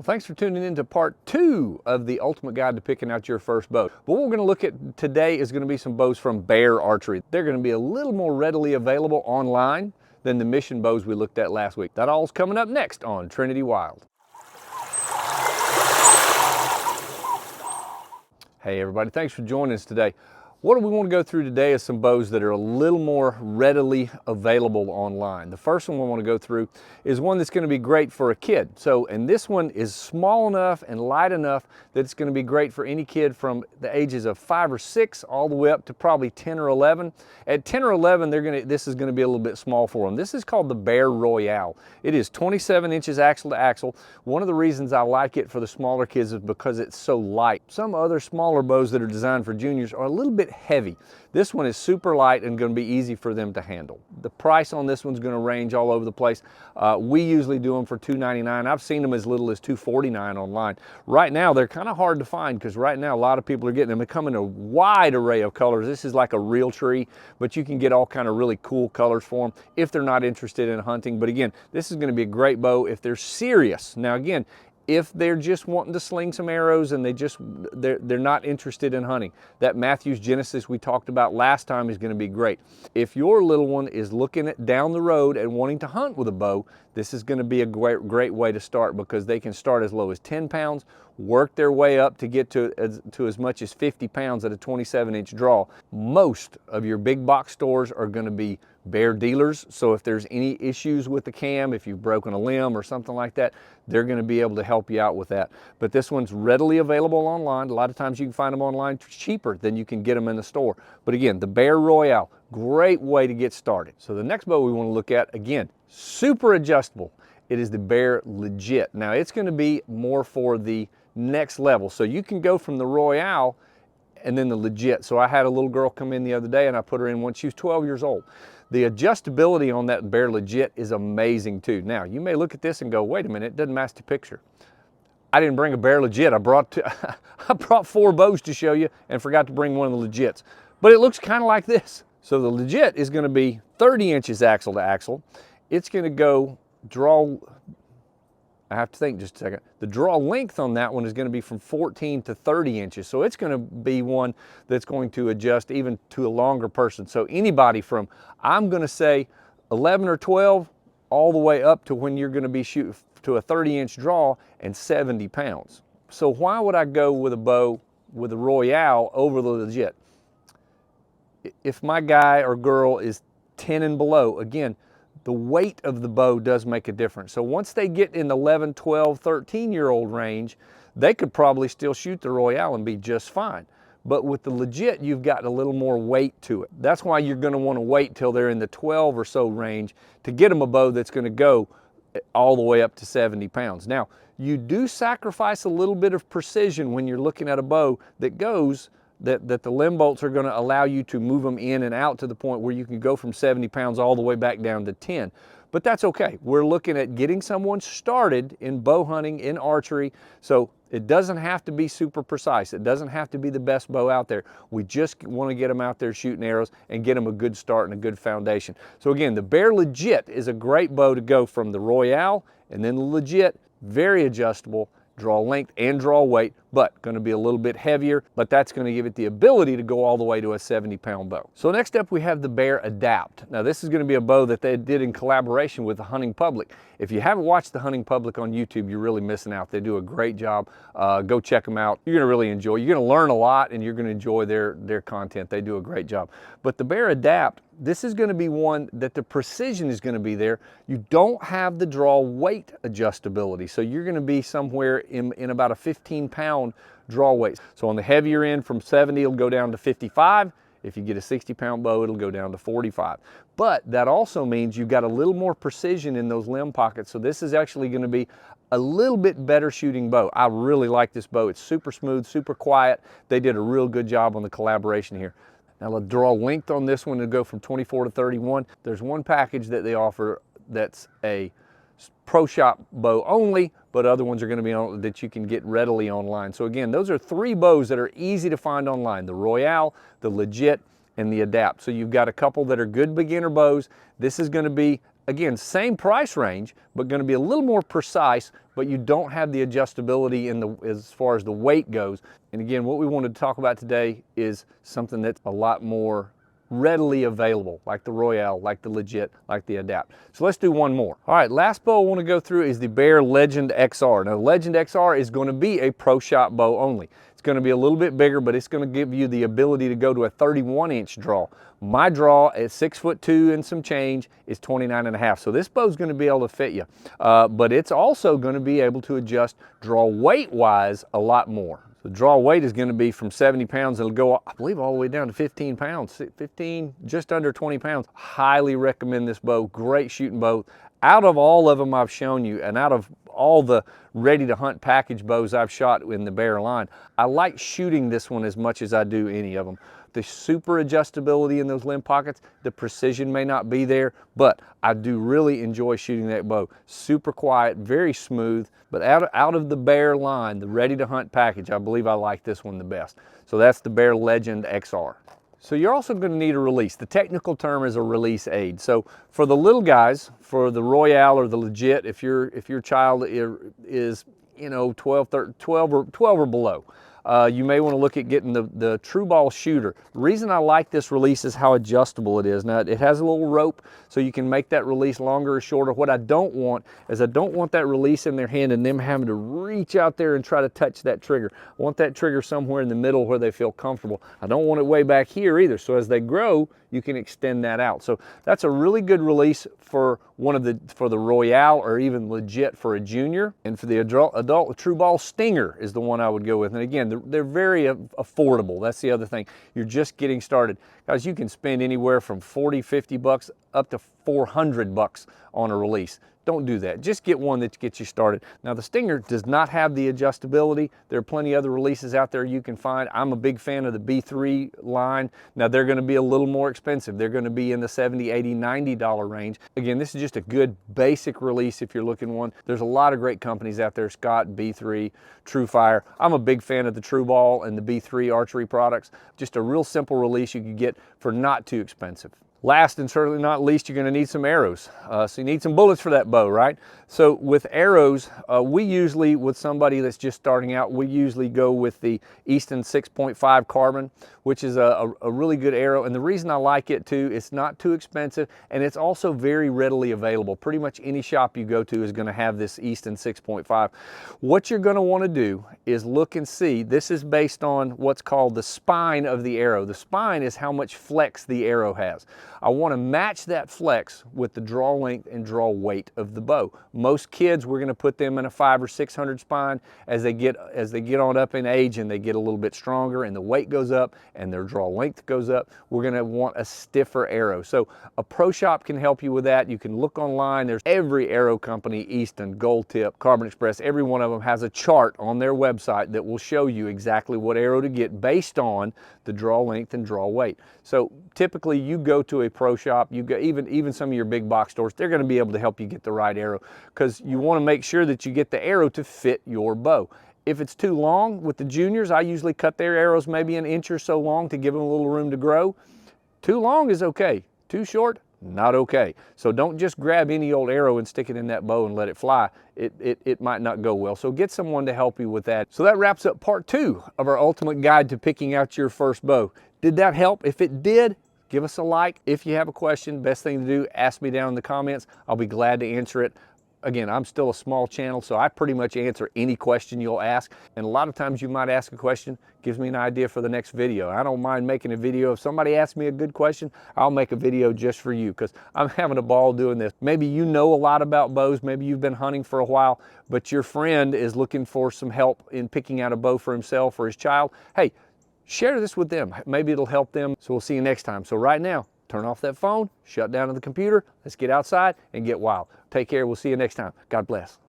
Well, thanks for tuning in to part 2 of the ultimate guide to picking out your first bow. But what we're going to look at today is going to be some bows from Bear Archery. They're going to be a little more readily available online than the mission bows we looked at last week. That all's coming up next on Trinity Wild. Hey everybody, thanks for joining us today. What we want to go through today is some bows that are a little more readily available online. The first one we want to go through is one that's going to be great for a kid. And this one is small enough and light enough that it's going to be great for any kid from the ages of 5 or 6 all the way up to probably 10 or 11. At 10 or 11, this is going to be a little bit small for them. This is called the Bear Royale. It is 27 inches axle to axle. One of the reasons I like it for the smaller kids is because it's so light. Some other smaller bows that are designed for juniors are a little bit heavy. This one is super light and going to be easy for them to handle. The price on this one's going to range all over the place. We usually do them for $2.99. I've seen them as little as $2.49 online. Right now they're kind of hard to find because right now a lot of people are getting them. They come in a wide array of colors. This is like a real tree, but you can get all kind of really cool colors for them if they're not interested in hunting. But again, this is going to be a great bow if they're serious. Now again, if they're just wanting to sling some arrows and they're not interested in hunting, that Mathews Genesis we talked about last time is going to be great. If your little one is looking at down the road and wanting to hunt with a bow, this is going to be a great way to start because they can start as low as 10 pounds, work their way up to get to as much as 50 pounds at a 27-inch draw. Most of your big box stores are going to be Bear dealers, so if there's any issues with the cam, if you've broken a limb or something like that, they're going to be able to help you out with that. But this one's readily available online. A lot of times you can find them online cheaper than you can get them in the store. But again, the Bear Royale, great way to get started. So the next bow we want to look at, again, super adjustable. It is the Bear Legit. Now it's going to be more for the next level. So you can go from the Royale and then the Legit. So I had a little girl come in the other day and I put her in when she was 12 years old. The adjustability on that Bear Legit is amazing too. Now, you may look at this and go, wait a minute, it doesn't match the picture. I didn't bring a Bear Legit. I brought 4 bows to show you and forgot to bring one of the Legits. But it looks kind of like this. So the Legit is going to be 30 inches axle to axle. It's going to go draw, I have to think just a second. The draw length on that one is going to be from 14 to 30 inches. So it's going to be one that's going to adjust even to a longer person. So anybody from, I'm going to say 11 or 12 all the way up to when you're going to be shooting to a 30-inch draw and 70 pounds. So why would I go with a bow with a Royale over the Legit? If my guy or girl is 10 and below, again, the weight of the bow does make a difference. So once they get in the 11, 12, 13-year-old range, they could probably still shoot the Royale and be just fine. But with the Legit, you've got a little more weight to it. That's why you're going to want to wait till they're in the 12 or so range to get them a bow that's going to go all the way up to 70 pounds. Now, you do sacrifice a little bit of precision when you're looking at a bow that goes that the limb bolts are going to allow you to move them in and out to the point where you can go from 70 pounds all the way back down to 10. But that's okay. We're looking at getting someone started in bow hunting, in archery. So it doesn't have to be super precise. It doesn't have to be the best bow out there. We just want to get them out there shooting arrows and get them a good start and a good foundation. So again, the Bear Legit is a great bow to go from the Royale and then the Legit, very adjustable, draw length and draw weight, but going to be a little bit heavier, but that's going to give it the ability to go all the way to a 70-pound bow. So next up we have the Bear Adapt. Now this is going to be a bow that they did in collaboration with the Hunting Public. If you haven't watched the Hunting Public on YouTube, you're really missing out. They do a great job. Go check them out. You're going to really enjoy. You're going to learn a lot and you're going to enjoy their content. They do a great job. But the Bear Adapt, this is going to be one that the precision is going to be there. You don't have the draw weight adjustability. So you're going to be somewhere in about a 15-pound draw weight. So on the heavier end from 70, it'll go down to 55. If you get a 60-pound bow, it'll go down to 45. But that also means you've got a little more precision in those limb pockets. So this is actually going to be a little bit better shooting bow. I really like this bow. It's super smooth, super quiet. They did a real good job on the collaboration here. Now the draw length on this one to go from 24 to 31. There's one package that they offer that's a pro shop bow only, but other ones are going to be on that you can get readily online. So again, those are 3 bows that are easy to find online: the Royale, the Legit, and the Adapt. So you've got a couple that are good beginner bows. This is going to be Again, same price range, but going to be a little more precise, but you don't have the adjustability as far as the weight goes. And again, what we wanted to talk about today is something that's a lot more readily available, like the Royale, like the Legit, like the Adapt. So let's do one more. All right, last bow I want to go through is the Bear Legend XR. Now, the Legend XR is going to be a pro shop bow only. It's going to be a little bit bigger, but it's going to give you the ability to go to a 31-inch draw. My draw at 6'2" and some change is 29.5. So this bow is going to be able to fit you, but it's also going to be able to adjust draw weight-wise a lot more. The draw weight is going to be from 70 pounds. It'll go, I believe, all the way down to 15 pounds, 15, just under 20 pounds. Highly recommend this bow. Great shooting bow. Out of all of them I've shown you, and out of all the ready to hunt package bows I've shot in the Bear line, I like shooting this one as much as I do any of them. The super adjustability in those limb pockets, the precision may not be there, but I do really enjoy shooting that bow. Super quiet, very smooth, but out of the Bear line, the ready to hunt package, I believe I like this one the best. So that's the Bear Legend XR. So you're also going to need a release. The technical term is a release aid. So for the little guys, for the Royale or the Legit, if your child is 12 or below, you may want to look at getting the True Ball shooter. The reason I like this release is how adjustable it is. Now, it has a little rope, so you can make that release longer or shorter. What I don't want is I don't want that release in their hand and them having to reach out there and try to touch that trigger. I want that trigger somewhere in the middle where they feel comfortable. I don't want it way back here either, so as they grow, you can extend that out. So that's a really good release for for the Royale, or even Legit for a junior. And for the adult True Ball Stinger is the one I would go with. And again, they're very affordable. That's the other thing. You're just getting started. Guys, you can spend anywhere from 40, 50 bucks up to 400 bucks on a release. Don't do that. Just get one that gets you started. Now, the Stinger does not have the adjustability. There are plenty of other releases out there you can find. I'm a big fan of the B3 line. Now, they're going to be a little more expensive. They're going to be in the $70, $80, $90 range. Again, this is just a good basic release if you're looking one. There's a lot of great companies out there, Scott, B3, True Fire. I'm a big fan of the True Ball and the B3 archery products. Just a real simple release you can get for not too expensive. Last and certainly not least, you're going to need some arrows. So you need some bullets for that bow, right? So with arrows, we usually, with somebody that's just starting out, we usually go with the Easton 6.5 carbon, which is a really good arrow. And the reason I like it too, it's not too expensive, and it's also very readily available. Pretty much any shop you go to is going to have this Easton 6.5. What you're going to want to do is look and see. This is based on what's called the spine of the arrow. The spine is how much flex the arrow has. I want to match that flex with the draw length and draw weight of the bow. Most kids, we're going to put them in a 500 or 600 spine. As they get on up in age and they get a little bit stronger and the weight goes up and their draw length goes up, we're going to want a stiffer arrow. So a pro shop can help you with that. You can look online. There's every arrow company, Easton, Gold Tip, Carbon Express, every one of them has a chart on their website that will show you exactly what arrow to get based on the draw length and draw weight. So typically you go to a pro shop, you go even some of your big box stores, they're going to be able to help you get the right arrow, because you want to make sure that you get the arrow to fit your bow. If it's too long with the juniors, I usually cut their arrows maybe an inch or so long to give them a little room to grow. Too long is okay. Too short, not okay. So don't just grab any old arrow and stick it in that bow and let it fly. It might not go well. So get someone to help you with that. So that wraps up part 2 of our ultimate guide to picking out your first bow. Did that help? If it did, give us a like. If you have a question, best thing to do, ask me down in the comments. I'll be glad to answer it. Again, I'm still a small channel, so I pretty much answer any question you'll ask. And a lot of times you might ask a question, gives me an idea for the next video. I don't mind making a video. If somebody asks me a good question, I'll make a video just for you, because I'm having a ball doing this. Maybe you know a lot about bows. Maybe you've been hunting for a while, but your friend is looking for some help in picking out a bow for himself or his child. Hey, share this with them. Maybe it'll help them. So we'll see you next time. So right now, turn off that phone, shut down the computer, let's get outside and get wild. Take care. We'll see you next time. God bless.